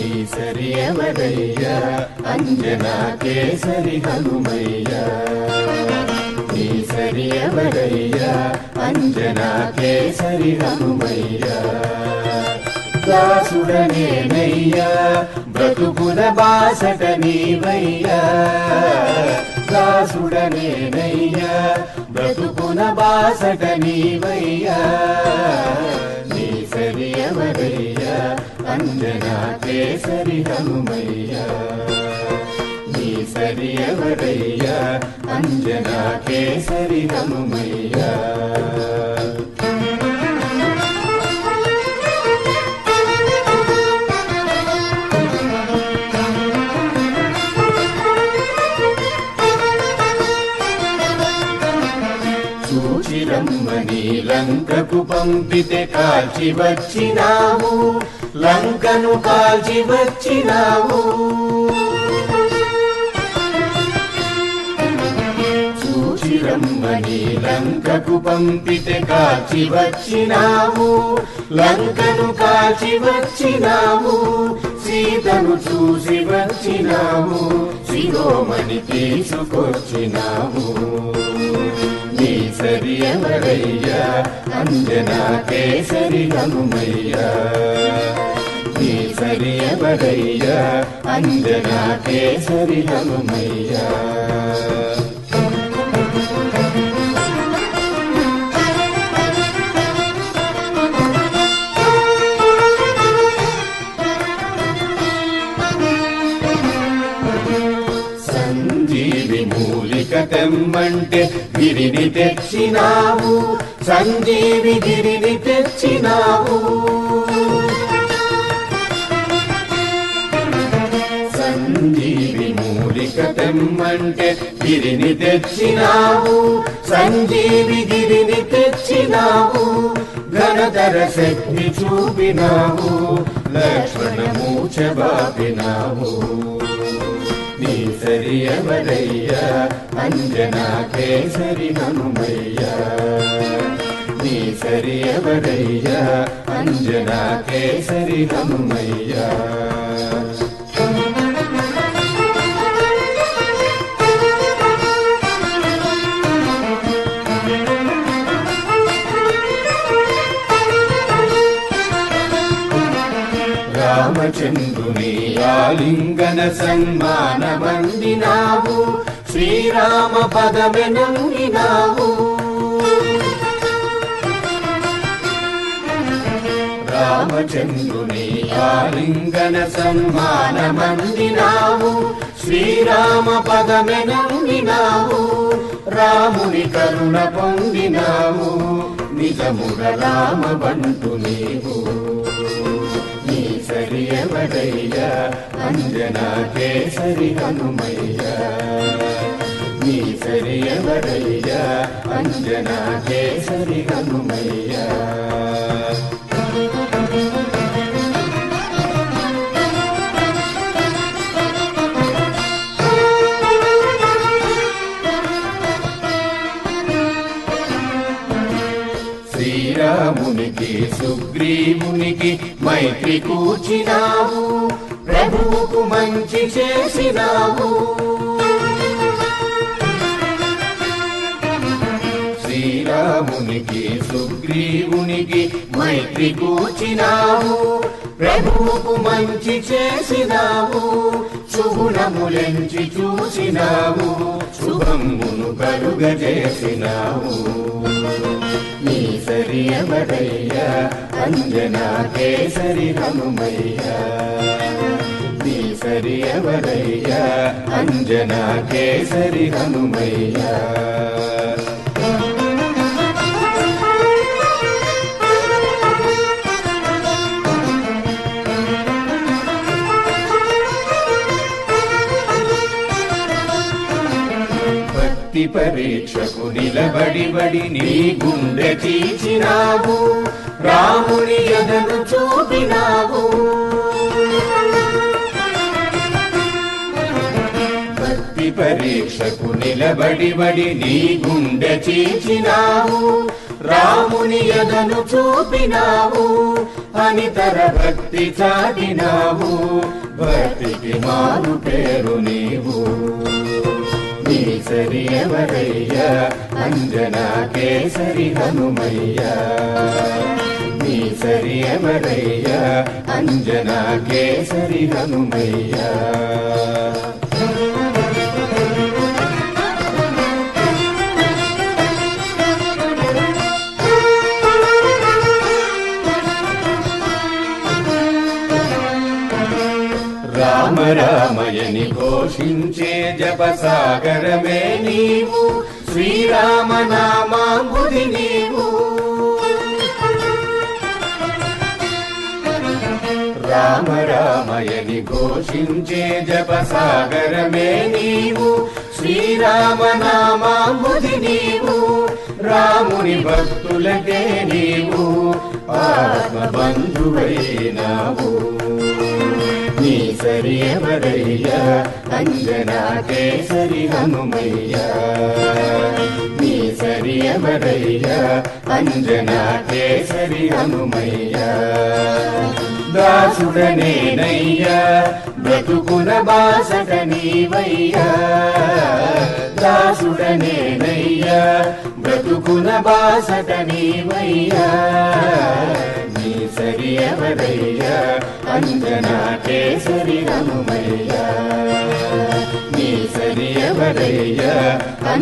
ఈసరి ఎవరయ్యా అంజనా కేసరి హనుమయ్యా ఈసరి ఎవరయ్యా అంజనా కేసరి హనుమయ్యా దాసుడనేనయ్యా బ్రతుకుల బాసట నీవయ్యా దాసుడనేనయ్యా బ్రతుకుల బాసట నీవయ్యా ఈసరి ఎవరయ్యా అంజనా కేసరి హనుమయ్యా ఈసరి ఎవరయ్యా అంజనా కేసరి హనుమయ్యా చూచిరమ్మని లంకకు పంపితే కాల్చి వచ్చినావు లంకను కాల్చి వచ్చినావు చూచిరమ్మని లంకకు పంపితే కాల్చి వచ్చినావు లంకను కాల్చి వచ్చినావు సీతను చూసి వచ్చినావు శిరోమణి తీసుకొచ్చినావు ఈసరి ఎవరయ్యా అంజనా కేసరి హనుమయ్యా ఈసరి ఎవరయ్యా అంజనా కేసరి హనుమయ్యా సంజీవి మూలిక తెమ్మంటే గిరిని తెచ్చినావు సంజీవి గిరిని తెచ్చినావు సంజీవి మూలిక తెమ్మంటే గిరిని తెచ్చినావు సంజీవి గిరిని తెచ్చినావు ఘనతర శక్తి చూపినావు లక్ష్మణ మూచబాపినావు ఈసరి ఎవరయ్యా అంజనా కేసరి హనుమయ్యా ఈసరి ఎవరయ్యా అంజనా కేసరి హనుమయ్యా రామచంద్రుని ఆలింగన సన్మానమందినావు శ్రీరామ పదమెనంగినావు రామచంద్రుని ఆలింగన సన్మానమందినావు శ్రీరామ పదమెనంగినావు రాముని కరుణ పొందినావు నిజముగ రామ బంటు నీవు ఈసరి ఎవరయ్యా అంజనా కేసరి హనుమయ్యా ఈసరి ఎవరయ్యా అంజనా కేసరి హనుమయ్యా శ్రీరామునికి సుగ్రీవునికి మైత్రి కూర్చినావు ప్రభువుకు మంచి చేసినావు శ్రీరామునికి సుగ్రీవునికి మైత్రి కూర్చినావు ప్రభువుకు మంచి చేసినావు శుభునములెంచి చూసినావు శుభమును కలుగజేసినావు ఈసరి ఎవరయ్యా అంజనా కేసరి హనుమయ్యా ఈసరి ఎవరయ్యా అంజనా కేసరి హనుమయ్యా భక్తి పరీక్షకు నిలబడి నీ గుండె చీచినావు రాముని ఎదను చూపినావు భక్తి పరీక్షకు నిలబడి నీ గుండె చీచినావు రాముని ఎదను చూపినావు అనితర భక్తి చాటినావు భక్తికి మారు పేరు నీవు నీ సరి ఎవరయ్యా అంజనా కేసరి హనుమయ్యా నీ సరి ఎవరయ్యా అంజనా కేసరి హనుమయ్యా రామ రామయని ఘోషించే జపసాగరమే నీవు శ్రీరామ నామాంబుది నీవు రామ రామయని ఘోషించే జపసాగరమే నీవు శ్రీరామ నామాంబుది నీవు రాముని భక్తులకే నీవు ఆత్మబంధువైనావు నీ సరి ఎవరయ్యా అంజనా కేసరి హనుమయ్యా నీ సరి ఎవరయ్యా అంజనా కేసరి హనుమయ్యా దాసుడనేనయ్యా బ్రతుకున బాసట నీవయ్యా దాసుడనేనయ్యా బ్రతుకున బాసట నీవయ్యా నీ సరి ఎవరయ్యా అంజనా కేసరి హనుమయ్యా నీ సరి ఎవరయ్యా